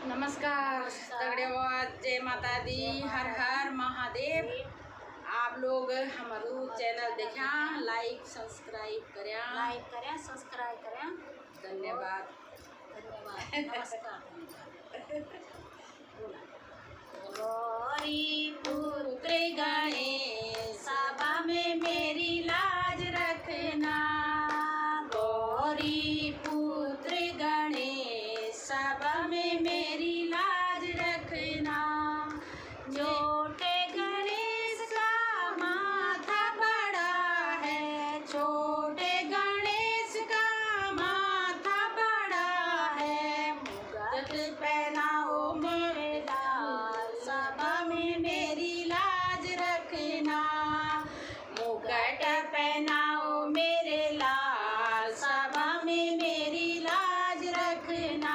नमस्कार दगड़ियों, जय माता दी, हर हर महादेव। आप लोग हमारू चैनल देखा, लाइक सब्सक्राइब करें। धन्यवाद। नमस्कार। गौरी पुत्र गणेश सभा में मेरी लाज रखना। गौरी पुत्र गणेश सभा में मेरी लाज रखना। छोटे गणेश का माथा बड़ा है, छोटे गणेश का माथा बड़ा है। मुकुट पहनाओ मेरे लाल सभा में मेरी लाज रखना। मुकुट पहनाओ मेरे लाल सभा में मेरी लाज रखना।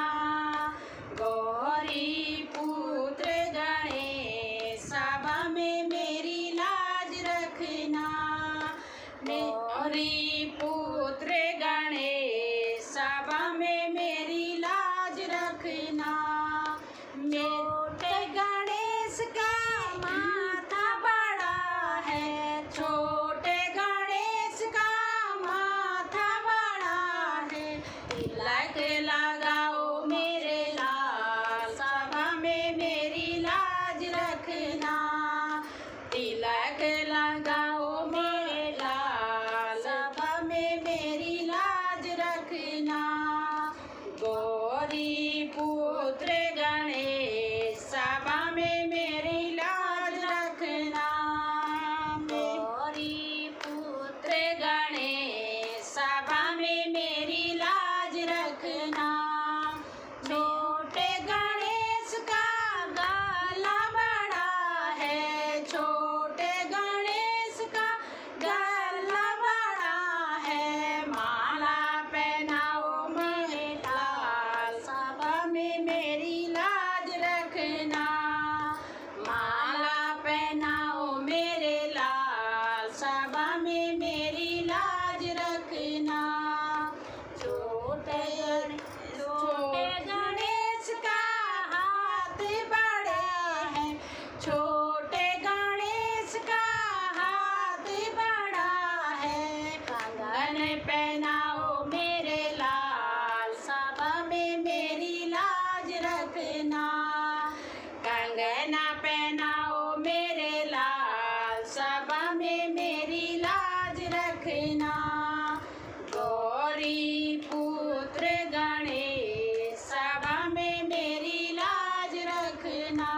गौरी पुत्र गणेश सभा में मेरी लाज रखना। गौरी पुत्र गणेश सभा में मेरी लाज रखना। छोटे गणेश का माथा बड़ा है, छोटे गणेश का माथा बड़ा है। तिलक लगाओ मेरे लाल सभा में मेरी लाज रखना। तिलक लगाओ मेरे लाल सभा में मेरी लाज रखना। गौरी पुत्र गणेश सभा में मेरी लाज रखना। गौरी पुत्र गणेश सभा में मेरी लाज रखना। छोटे गणेश का गला बड़ा है, छोटे गणेश का गला बड़ा है। माला पहनाओ मेरे लाल सभा में मेरी लाज रखना। माला पहनाओ मेरे लाल सभा में मेरी लाज रखना। छोटे गणेश का हाथ बड़ा है, छोटे गणेश का हाथ बड़ा है। कंगन पहनाओ मेरे लाल सभा में मेरी लाज रखना। कंगना पहनाओ मेरे लाल सभा में मेरी लाज रखना। गौरी पुत्र गणेश सभा में मेरी लाज रखना।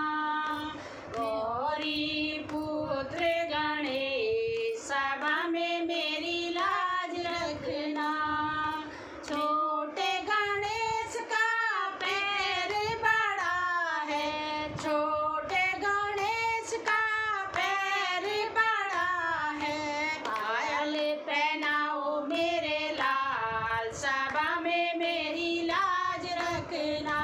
गौरी पुत्र गणेश सभा में मेरी लाज रखना। छोटे गणेश का पैर बड़ा है, छोटे गणेश का पैर बड़ा है। पायल पहनाओ मेरे लाल सभा में मेरी लाज रखना।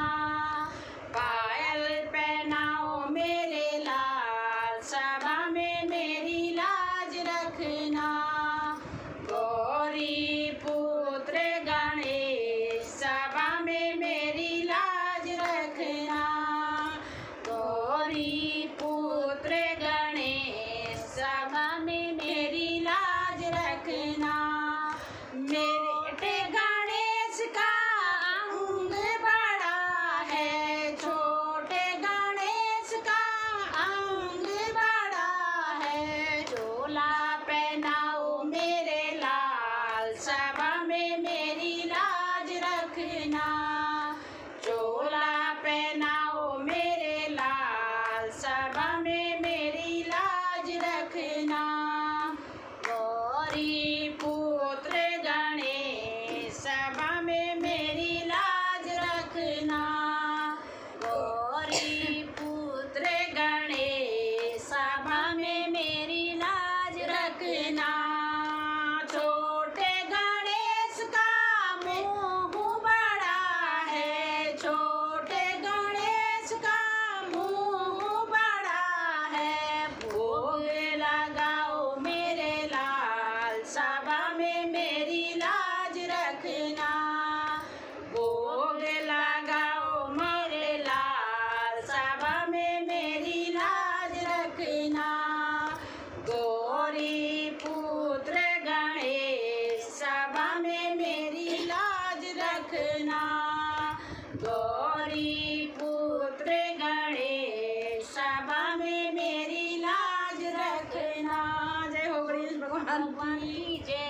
पायल पहनाओ मेरे लाल सभा में मेरी लाज रखना। गौरी पुत्र गणेश सभा में मेरी लाज रखना। गौरी पुत्र गणेश सभा में मेरी लाज रखना। मेरे गणेश का अंग बड़ा है, छोटे गणेश का अंग बड़ा है। चोला पहनाओ मेरे लाल सभा में मेरी लाज रखना। चोला पहनाओ मेरे लाल सभा में मेरी लाज रखना। गौरी पुत्र गणेश सभा में मेरी लाज रखना। गौरी पुत्र गणेश सभा में मेरी लाज रखना। छोटे गणेश का मुंह बड़ा है, छोटे गणेश का मुंह बड़ा है। भोग लगाओ मेरे लाल सभा में मेरी लाज रखना। भोग लगाओ मेरे लाल रखना। गौरी पुत्र गणेश सभा में मेरी लाज रखना। जय हो गणेश भगवान की जय।